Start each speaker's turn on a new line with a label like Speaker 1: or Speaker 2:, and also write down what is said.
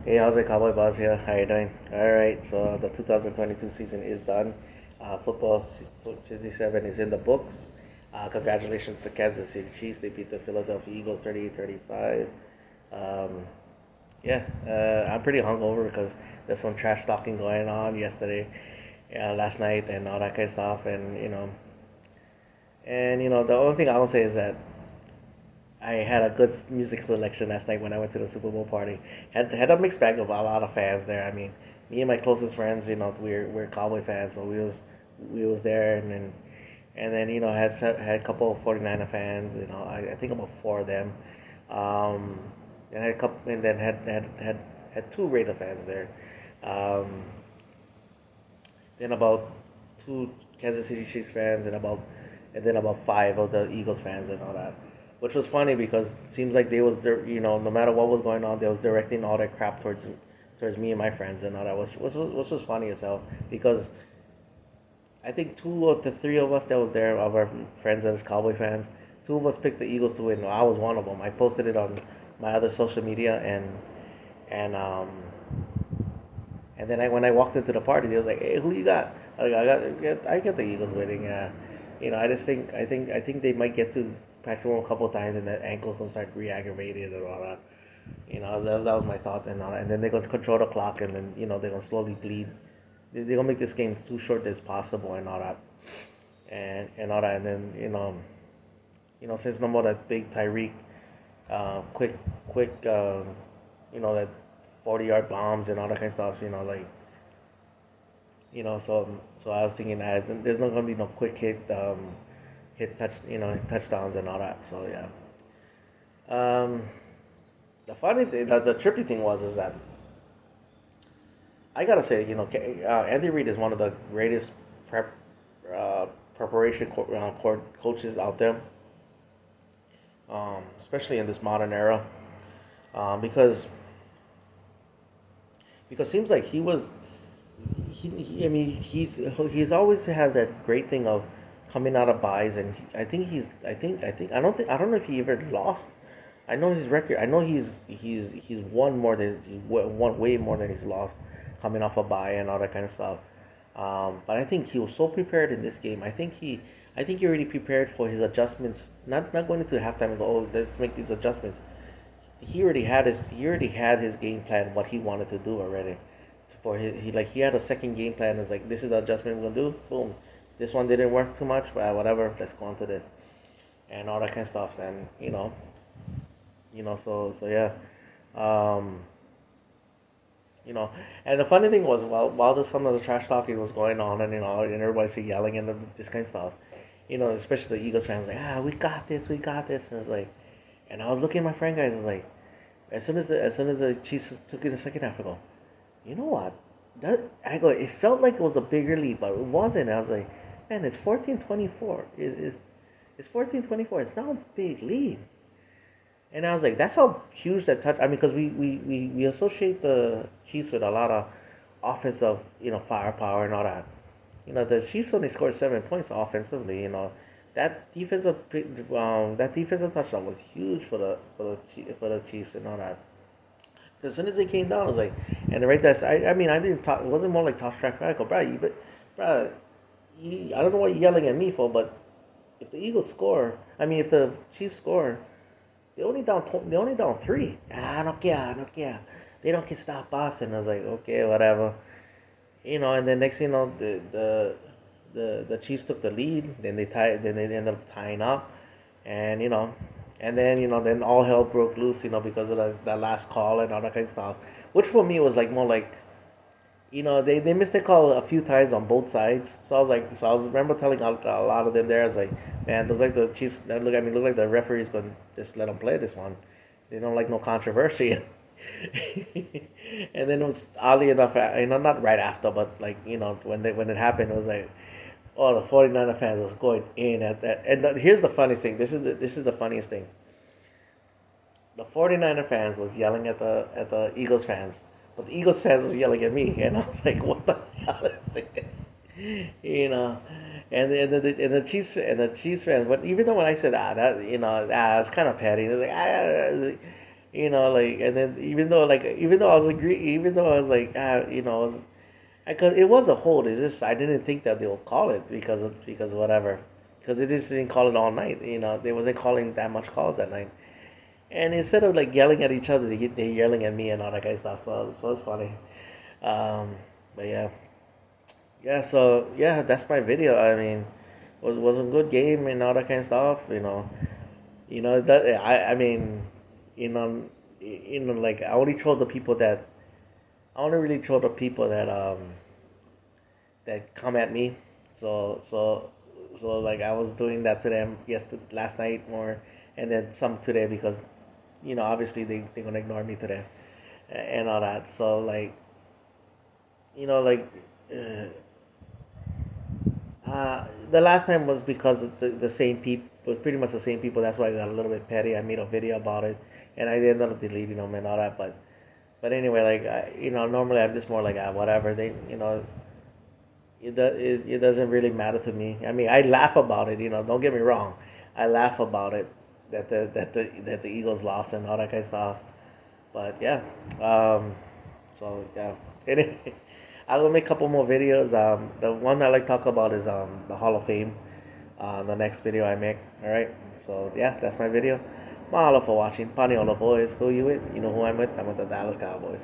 Speaker 1: Hey, how's it, Cowboy Buzz here? How you doing? All right, so the 2022 season is done. Football 57 is in the books. Congratulations to Kansas City Chiefs. They beat the Philadelphia Eagles 38-35. Um, yeah, I'm pretty hungover because there's some trash talking going on yesterday, last night, and all that kind of stuff. And the only thing I will say is that I had a good music selection last night when I went to the Super Bowl party. Had a mixed bag of a lot of fans there. I mean, me and my closest friends, we're Cowboy fans, so we was there, and then had a couple of 49er fans. I think about four of them, um, and had a couple, and then had two Raider fans there. Um, then about two Kansas City Chiefs fans and then about five of the Eagles fans and all that. Which was funny because it seems like they was no matter what was going on, they was directing all that crap towards me and my friends and all that, which was funny as hell because I think two of the three of us that was there of our friends that is Cowboy fans, two of us picked the Eagles to win. I was one of them. I posted it on my other social media and and then when I walked into the party, they was like, "Hey, who you got?" I got the Eagles winning. I just think they might get to Patrick Mahomes a couple of times, and that ankle will start re-aggravated and all that. That was my thought and all that. And then they're gonna control the clock, and then they're gonna slowly bleed. They're gonna make this game too short as possible and all that, and all that. And then since no more that big Tyreek, quick, that 40-yard bombs and all that kind of stuff. So I was thinking that there's not gonna be no quick touchdowns and all that. So yeah. Um, the funny thing, the trippy thing was is that I gotta say, Andy Reid is one of the greatest prep preparation coaches out there, especially in this modern era, because it seems like I mean, he's always had that great thing of coming out of buys, and I don't know if he ever lost. I know his record. I know he's won more than he won way more than he's lost coming off a buy and all that kind of stuff. But I think he was so prepared in this game. I think he already prepared for his adjustments. Not going into halftime and go, oh, let's make these adjustments. He already had his game plan, what he wanted to do already. For he had a second game plan. It's like, this is the adjustment we're gonna do. Boom, this one didn't work too much, but whatever. Let's go on to this and all that kind of stuff. And so yeah, um, and the funny thing was while some of the trash talking was going on and everybody's yelling and this kind of stuff, especially the Eagles fans like, we got this, and it's like, and I was looking at my friend guys, I was like, as soon as the Chiefs took in the second half, I go, you know what? It felt like it was a bigger lead, but it wasn't. I was like, man, it's 14-24. It's 14-24. It's not a big lead. And I was like, that's how huge that touch. I mean, because we associate the Chiefs with a lot of offensive, firepower and all that. The Chiefs only scored 7 points offensively. That defensive touchdown was huge for the Chiefs and all that. As soon as they came down, I was like, and right there, I mean, I didn't talk. It wasn't more like toss track back. Bro, I don't know what you're yelling at me for, but if the Eagles score, I mean, if the Chiefs score, they only down three. I don't care, I don't care. They don't can stop us. And I was like, okay, whatever. And then next thing you know, the Chiefs took the lead. Then they tied. Then they ended up tying up, and then all hell broke loose. Because of that last call and all that kind of stuff. Which for me was like more like, they missed the call a few times on both sides. So I was remember telling a lot of them there. I was like, man, look like the Chiefs. Look at me. Look like the referee's going to just let them play this one. They don't like no controversy. And then it was oddly enough, not right after, but like when it happened, it was like, oh, the 49er fans was going in at that. And here's the funniest thing. This is the funniest thing. The 49er fans was yelling at the Eagles fans, but the Eagles fans was yelling at me, and I was like, "What the hell is this?" You know, and the Chiefs fans. But even though when I said that it's kind of petty, they're like Like, and then even though I was agree, even though I was like, I could, it was a hold. It's just I didn't think that they would call it because of whatever, because they just didn't call it all night. They wasn't calling that much calls that night. And instead of like yelling at each other, they yelling at me and all that kind of stuff. So it's funny. Um, but yeah, yeah. So yeah, that's my video. I mean, was a good game and all that kind of stuff. That I mean, you know, like I only troll the people that I only really troll the people that come at me. So like I was doing that to them last night more, and then some today because obviously they're gonna ignore me today and all that. So like like uh, the last time was because the same people was pretty much the same people. That's why I got a little bit petty. I made a video about it, and I ended up deleting them and all that. But anyway, like normally I'm just more like whatever they it doesn't really matter to me. I mean, I laugh about it. Don't get me wrong, I laugh about it that the Eagles lost and all that kind of stuff. But yeah, so yeah. Anyway, I will make a couple more videos. The one I like to talk about is the Hall of Fame. The next video I make. All right. So yeah, that's my video. Mahalo for watching. Paniola boys. Who you with? You know who I'm with? I'm with the Dallas Cowboys.